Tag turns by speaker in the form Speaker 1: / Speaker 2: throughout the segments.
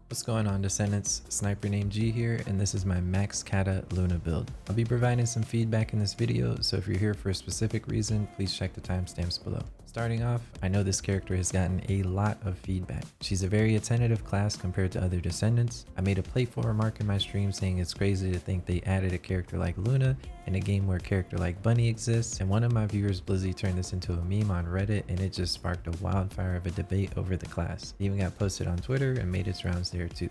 Speaker 1: What's going on, Descendants? SniperNamedG here, and this is my Max Kata Luna build. I'll be providing some feedback in this video, so if you're here for a specific reason, please check the timestamps below. Starting off, I know this character has gotten a lot of feedback. She's a very attentive class compared to other Descendants. I made a playful remark in my stream saying it's crazy to think they added a character like Luna in a game where a character like Bunny exists, and one of my viewers, Blizzy, turned this into a meme on Reddit, and it just sparked a wildfire of a debate over the class. It even got posted on Twitter and made its rounds there too.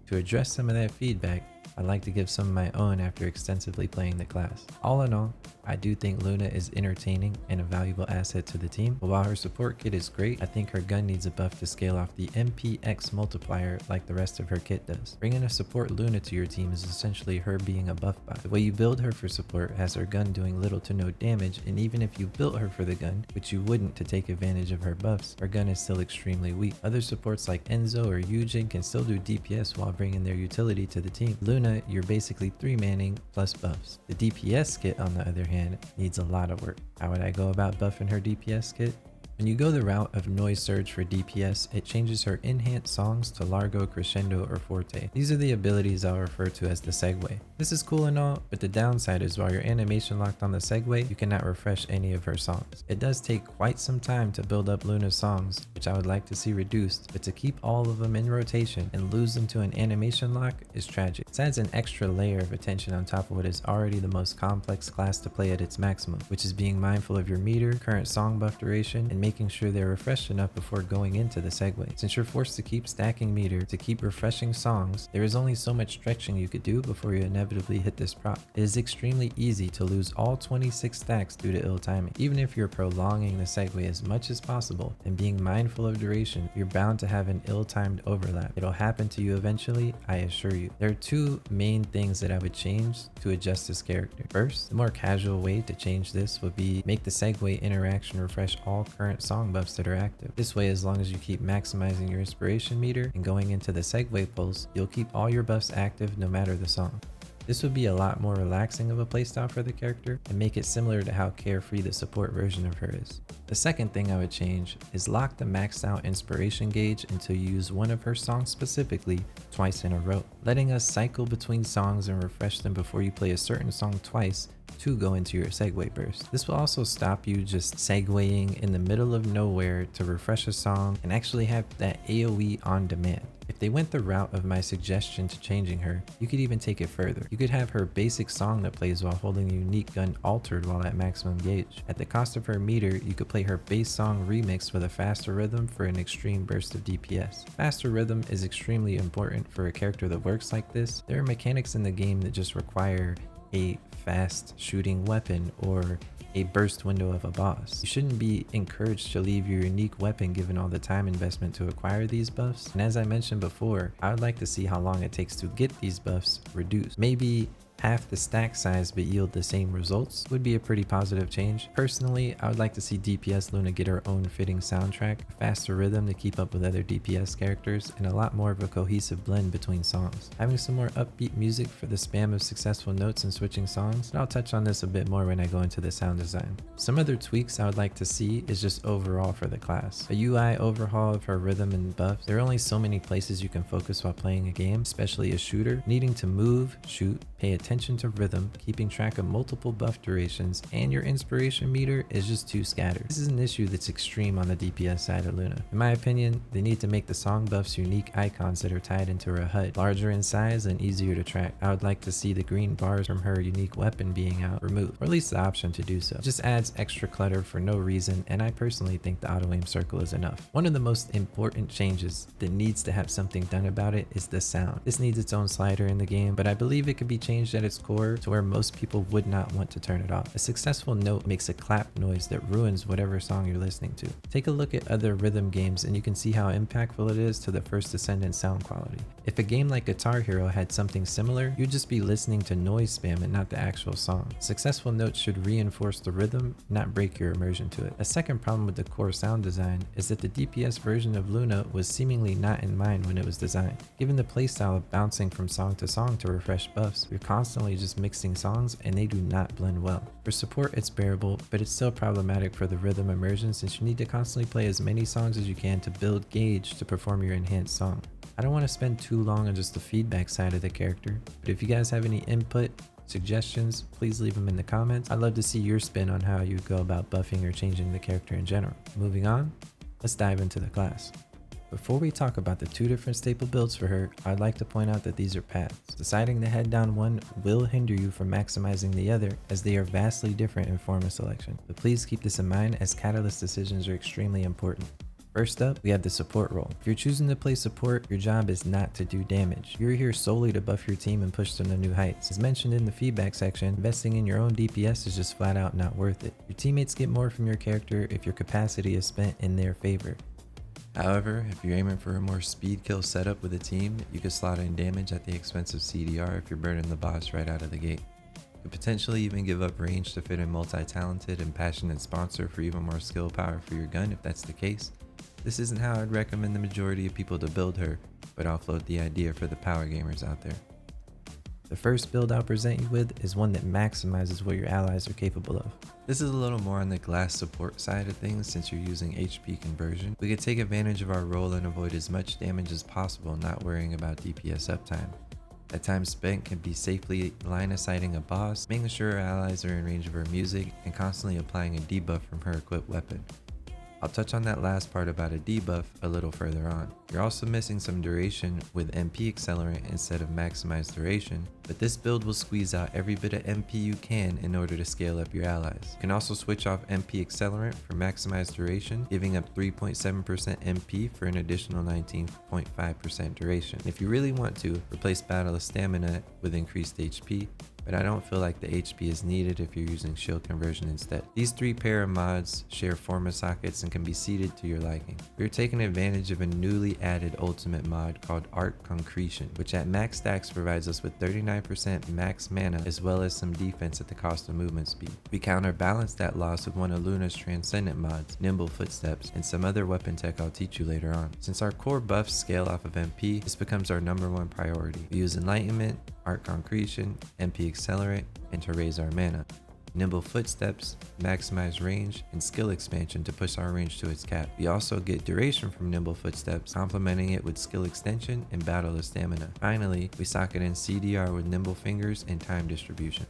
Speaker 1: To address some of that feedback, I'd like to give some of my own after extensively playing the class. All in all, I do think Luna is entertaining and a valuable asset to the team, but while her support kit is great, I think her gun needs a buff to scale off the MPX multiplier like the rest of her kit does. Bringing a support Luna to your team is essentially her being a buff bot. The way you build her for support has her gun doing little to no damage, and even if you built her for the gun, which you wouldn't to take advantage of her buffs, her gun is still extremely weak. Other supports like Enzo or Yujin can still do DPS while bringing their utility to the team. Luna, you're basically 3-manning plus buffs. The DPS kit, on the other hand, needs a lot of work. How would I go about buffing her DPS kit? When you go the route of Noise Surge for DPS, it changes her enhanced songs to Largo, Crescendo, or Forte. These are the abilities I'll refer to as the segue. This is cool and all, but the downside is while you're animation locked on the segue, you cannot refresh any of her songs. It does take quite some time to build up Luna's songs, which I would like to see reduced, but to keep all of them in rotation and lose them to an animation lock is tragic. This adds an extra layer of attention on top of what is already the most complex class to play at its maximum, which is being mindful of your meter, current song buff duration, and making sure they're refreshed enough before going into the segue. Since you're forced to keep stacking meter to keep refreshing songs, there is only so much stretching you could do before you inevitably hit this proc. It is extremely easy to lose all 26 stacks due to ill timing. Even if you're prolonging the segue as much as possible and being mindful of duration, you're bound to have an ill-timed overlap. It'll happen to you eventually, I assure you. There are two main things that I would change to adjust this character. First, the more casual way to change this would be make the segue interaction refresh all current song buffs that are active. This way, as long as you keep maximizing your inspiration meter and going into the segue pulse, you'll keep all your buffs active no matter the song. This would be a lot more relaxing of a playstyle for the character and make it similar to how carefree the support version of her is. The second thing I would change is lock the maxed out inspiration gauge until you use one of her songs specifically twice in a row, letting us cycle between songs and refresh them before you play a certain song twice to go into your segue burst. This will also stop you just segueing in the middle of nowhere to refresh a song and actually have that AoE on demand. If they went the route of my suggestion to changing her, you could even take it further. You could have her basic song that plays while holding the unique gun altered while at maximum gauge. At the cost of her meter, you could play her base song remixed with a faster rhythm for an extreme burst of DPS. Faster rhythm is extremely important for a character that works like this. There are mechanics in the game that just require a fast shooting weapon or a burst window of a boss. You shouldn't be encouraged to leave your unique weapon given all the time investment to acquire these buffs. And as I mentioned before, I would like to see how long it takes to get these buffs reduced. Maybe half the stack size but yield the same results would be a pretty positive change. Personally, I would like to see DPS Luna get her own fitting soundtrack, a faster rhythm to keep up with other DPS characters, and a lot more of a cohesive blend between songs. Having some more upbeat music for the spam of successful notes and switching songs, and I'll touch on this a bit more when I go into the sound design. Some other tweaks I would like to see is just overall for the class. A UI overhaul of her rhythm and buffs. There are only so many places you can focus while playing a game, especially a shooter. Needing to move, shoot, pay attention to rhythm, keeping track of multiple buff durations, and your inspiration meter is just too scattered. This is an issue that's extreme on the DPS side of Luna. In my opinion, they need to make the song buffs unique icons that are tied into her HUD, larger in size and easier to track. I would like to see the green bars from her unique weapon being out removed, or at least the option to do so. It just adds extra clutter for no reason, and I personally think the auto aim circle is enough. One of the most important changes that needs to have something done about it is the sound. This needs its own slider in the game, but I believe it could be changed at its core to where most people would not want to turn it off. A successful note makes a clap noise that ruins whatever song you're listening to. Take a look at other rhythm games and you can see how impactful it is to the First Descendant sound quality. If a game like Guitar Hero had something similar, you'd just be listening to noise spam and not the actual song. Successful notes should reinforce the rhythm, not break your immersion to it. A second problem with the core sound design is that the DPS version of Luna was seemingly not in mind when it was designed. Given the playstyle of bouncing from song to song to refresh buffs, you're constantly just mixing songs and they do not blend well. For support, it's bearable, but it's still problematic for the rhythm immersion since you need to constantly play as many songs as you can to build gauge to perform your enhanced song. I don't want to spend too long on just the feedback side of the character, but if you guys have any input, suggestions, please leave them in the comments. I'd love to see your spin on how you go about buffing or changing the character in general. Moving on, let's dive into the class. Before we talk about the two different staple builds for her, I'd like to point out that these are paths. Deciding to head down one will hinder you from maximizing the other, as they are vastly different in form of selection. But please keep this in mind, as catalyst decisions are extremely important. First up, we have the support role. If you're choosing to play support, your job is not to do damage. You're here solely to buff your team and push them to new heights. As mentioned in the feedback section, investing in your own DPS is just flat out not worth it. Your teammates get more from your character if your capacity is spent in their favor. However, if you're aiming for a more speed kill setup with a team, you could slot in damage at the expense of CDR if you're burning the boss right out of the gate. You could potentially even give up range to fit a multi-talented and passionate sponsor for even more skill power for your gun if that's the case. This isn't how I'd recommend the majority of people to build her, but I'll float the idea for the power gamers out there. The first build I'll present you with is one that maximizes what your allies are capable of. This is a little more on the glass support side of things since you're using HP conversion. We could take advantage of our role and avoid as much damage as possible, not worrying about DPS uptime. That time spent can be safely line of sighting a boss, making sure her allies are in range of her music, and constantly applying a debuff from her equipped weapon. I'll touch on that last part about a debuff a little further on. You're also missing some duration with MP accelerant instead of maximized duration, but this build will squeeze out every bit of MP you can in order to scale up your allies. You can also switch off MP accelerant for maximized duration, giving up 3.7% MP for an additional 19.5% duration. If you really want to, replace Battle of Stamina with increased HP, but I don't feel like the HP is needed if you're using shield conversion instead. These three pair of mods share forma sockets and can be seeded to your liking. We're taking advantage of a newly added ultimate mod called Art Concretion, which at max stacks provides us with 39% max mana as well as some defense at the cost of movement speed. We counterbalance that loss with one of Luna's Transcendent mods, Nimble Footsteps, and some other weapon tech I'll teach you later on. Since our core buffs scale off of MP, this becomes our #1 priority. We use Enlightenment, Art Concretion, MP Accelerate, and to raise our mana. Nimble Footsteps, maximize range, and skill expansion to push our range to its cap. We also get duration from Nimble Footsteps, complementing it with skill extension and Battle of Stamina. Finally, we socket in CDR with Nimble Fingers and time distribution.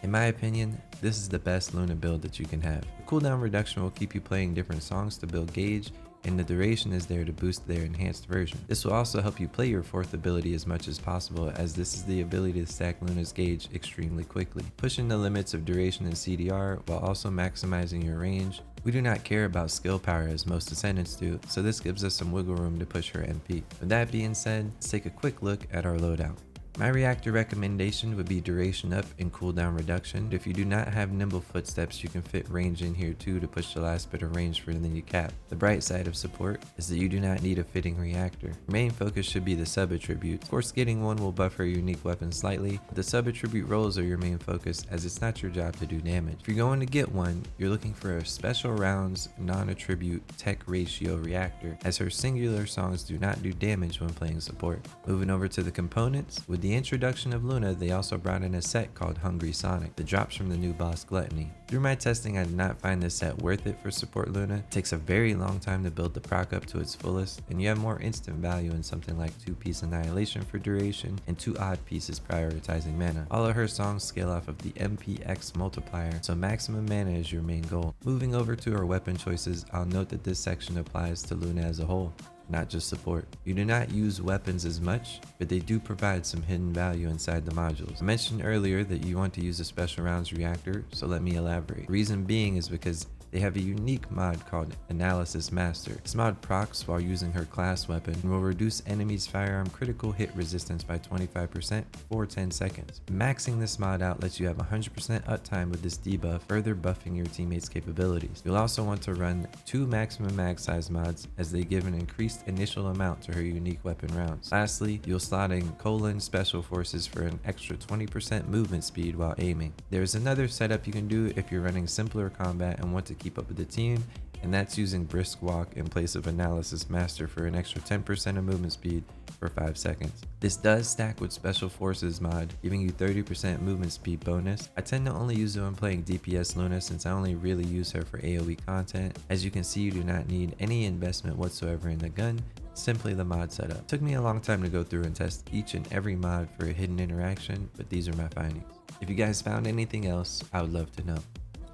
Speaker 1: In my opinion, this is the best Luna build that you can have. The cooldown reduction will keep you playing different songs to build gauge, and the duration is there to boost their enhanced version. This will also help you play your fourth ability as much as possible, as this is the ability to stack Luna's gauge extremely quickly, pushing the limits of duration in CDR while also maximizing your range. We do not care about skill power as most Descendants do, so this gives us some wiggle room to push her MP. With that being said, let's take a quick look at our loadout. My reactor recommendation would be duration up and cooldown reduction. If you do not have Nimble Footsteps, you can fit range in here too to push the last bit of range further than you cap. The bright side of support is that you do not need a fitting reactor. Your main focus should be the sub attributes. Of course, getting one will buff her unique weapon slightly, but the sub attribute roles are your main focus, as it's not your job to do damage. If you're going to get one, you're looking for a special rounds non-attribute tech ratio reactor, as her singular songs do not do damage when playing support. Moving over to the components, with the introduction of Luna, they also brought in a set called Hungry Sonic that drops from the new boss Gluttony. Through my testing, I did not find this set worth it for support Luna. It takes a very long time to build the proc up to its fullest, and you have more instant value in something like 2-piece Annihilation for duration and 2 odd pieces prioritizing mana. All of her songs scale off of the MPX multiplier, so maximum mana is your main goal. Moving over to her weapon choices, I'll note that this section applies to Luna as a whole, not just support. You do not use weapons as much, but they do provide some hidden value inside the modules. I mentioned earlier that you want to use a special rounds reactor, so let me elaborate. The reason being is because they have a unique mod called Analysis Master. This mod procs while using her class weapon and will reduce enemies' firearm critical hit resistance by 25% for 10 seconds. Maxing this mod out lets you have 100% uptime with this debuff, further buffing your teammates' capabilities. You'll also want to run 2 maximum mag size mods, as they give an increased initial amount to her unique weapon rounds. Lastly, you'll slot in Special Forces for an extra 20% movement speed while aiming. There's another setup you can do if you're running simpler combat and want to keep up with the team, and that's using Brisk Walk in place of Analysis Master for an extra 10% of movement speed for 5 seconds. This does stack with Special Forces mod, giving you 30% movement speed bonus. I tend to only use it when playing DPS Luna, since I only really use her for AoE content. As you can see, you do not need any investment whatsoever in the gun, simply the mod setup. It took me a long time to go through and test each and every mod for a hidden interaction, but these are my findings. If you guys found anything else, I would love to know.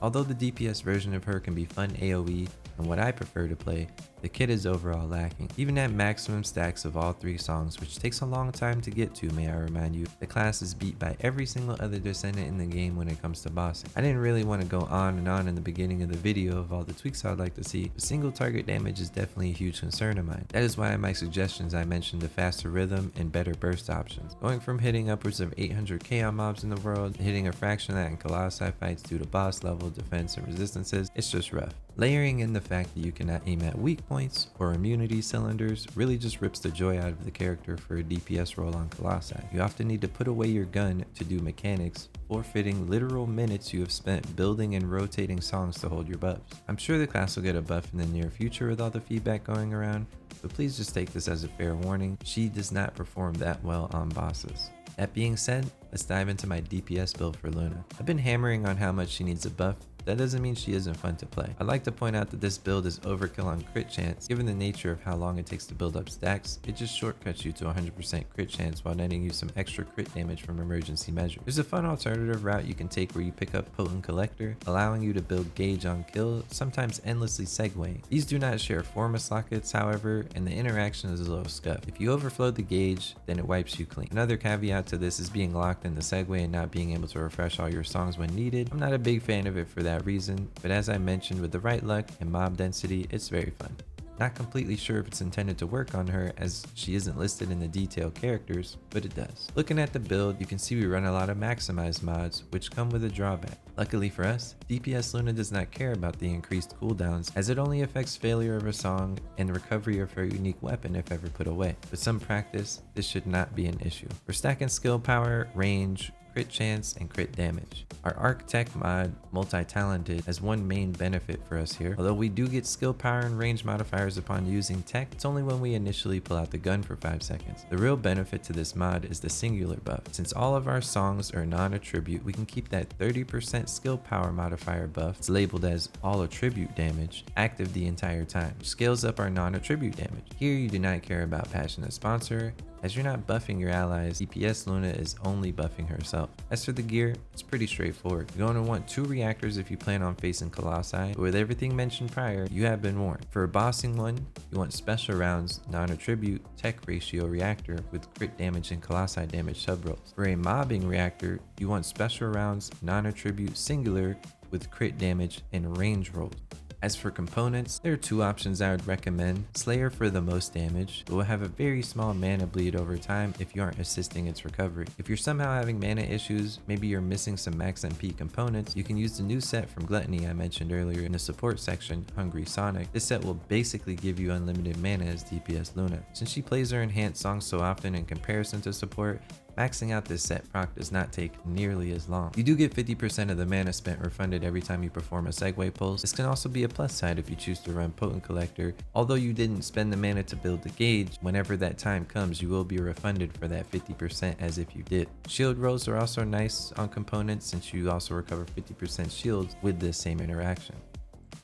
Speaker 1: Although the DPS version of her can be fun AoE and what I prefer to play, the kit is overall lacking. Even at maximum stacks of all 3 songs, which takes a long time to get to, may I remind you, the class is beat by every single other Descendant in the game when it comes to bossing. I didn't really want to go on and on in the beginning of the video of all the tweaks I'd like to see, but single target damage is definitely a huge concern of mine. That is why in my suggestions I mentioned the faster rhythm and better burst options. Going from hitting upwards of 800k on mobs in the world, to hitting a fraction of that in Colossi fights due to boss level, defense, and resistances, it's just rough. Layering in the fact that you cannot aim at weak points or immunity cylinders really just rips the joy out of the character for a DPS role on Colossi. You often need to put away your gun to do mechanics, forfeiting literal minutes you have spent building and rotating songs to hold your buffs. I'm sure the class will get a buff in the near future with all the feedback going around, but please just take this as a fair warning. She does not perform that well on bosses. That being said, let's dive into my DPS build for Luna. I've been hammering on how much she needs a buff. That doesn't mean she isn't fun to play. I'd like to point out that this build is overkill on crit chance. Given the nature of how long it takes to build up stacks, it just shortcuts you to 100% crit chance while netting you some extra crit damage from emergency measures. There's a fun alternative route you can take where you pick up Potent Collector, allowing you to build gauge on kill, sometimes endlessly segueing. These do not share Forma sockets, however, and the interaction is a little scuffed. If you overflow the gauge, then it wipes you clean. Another caveat to this is being locked in the segue and not being able to refresh all your songs when needed. I'm not a big fan of it for that reason, but as I mentioned, with the right luck and mob density, it's very fun. Not completely sure if it's intended to work on her as she isn't listed in the detailed characters, but it does. Looking at the build, you can see we run a lot of maximized mods, which come with a drawback. Luckily for us, DPS Luna does not care about the increased cooldowns as it only affects failure of a song and recovery of her unique weapon if ever put away. With some practice, this should not be an issue. We're stacking skill power, range, crit chance, and crit damage. Our Architect mod, multi-talented, has one main benefit for us here. Although we do get skill power and range modifiers upon using tech, it's only when we initially pull out the gun for 5 seconds. The real benefit to this mod is the singular buff. Since all of our songs are non-attribute, we can keep that 30% skill power modifier buff, it's labeled as all attribute damage, active the entire time, which scales up our non-attribute damage. Here you do not care about passionate sponsor, as you're not buffing your allies, DPS Luna is only buffing herself. As for the gear, it's pretty straightforward. You're going to want 2 reactors if you plan on facing Colossi, but with everything mentioned prior, you have been warned. For a bossing one, you want special rounds, non-attribute, tech ratio reactor with crit damage and Colossi damage subrolls. For a mobbing reactor, you want special rounds, non-attribute singular with crit damage and range rolls. As for components, there are 2 options I would recommend. Slayer for the most damage, but will have a very small mana bleed over time if you aren't assisting its recovery. If you're somehow having mana issues, maybe you're missing some max MP components, you can use the new set from Gluttony I mentioned earlier in the support section, Hungry Sonic. This set will basically give you unlimited mana as DPS Luna. Since she plays her enhanced songs so often in comparison to support, maxing out this set proc does not take nearly as long. You do get 50% of the mana spent refunded every time you perform a segue pulse. This can also be a plus side if you choose to run Potent Collector. Although you didn't spend the mana to build the gauge, whenever that time comes you will be refunded for that 50% as if you did. Shield rolls are also nice on components since you also recover 50% shields with this same interaction.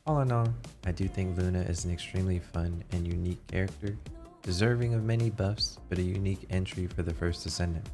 Speaker 1: All in all, I do think Luna is an extremely fun and unique character, deserving of many buffs, but a unique entry for the First Descendant.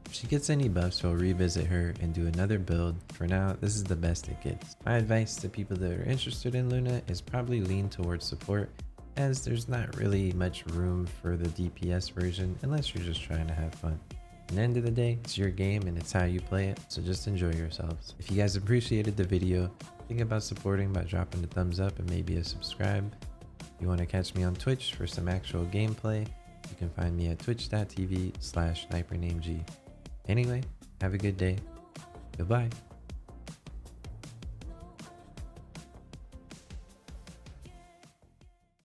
Speaker 1: If she gets any buffs, we'll revisit her and do another build. For now, this is the best it gets. My advice to people that are interested in Luna is probably lean towards support, as there's not really much room for the DPS version unless you're just trying to have fun. At the end of the day, it's your game and it's how you play it, so just enjoy yourselves. If you guys appreciated the video, think about supporting by dropping a thumbs up and maybe a subscribe. If you want to catch me on Twitch for some actual gameplay, you can find me at twitch.tv/SniperNamedG. Anyway, have a good day. Goodbye.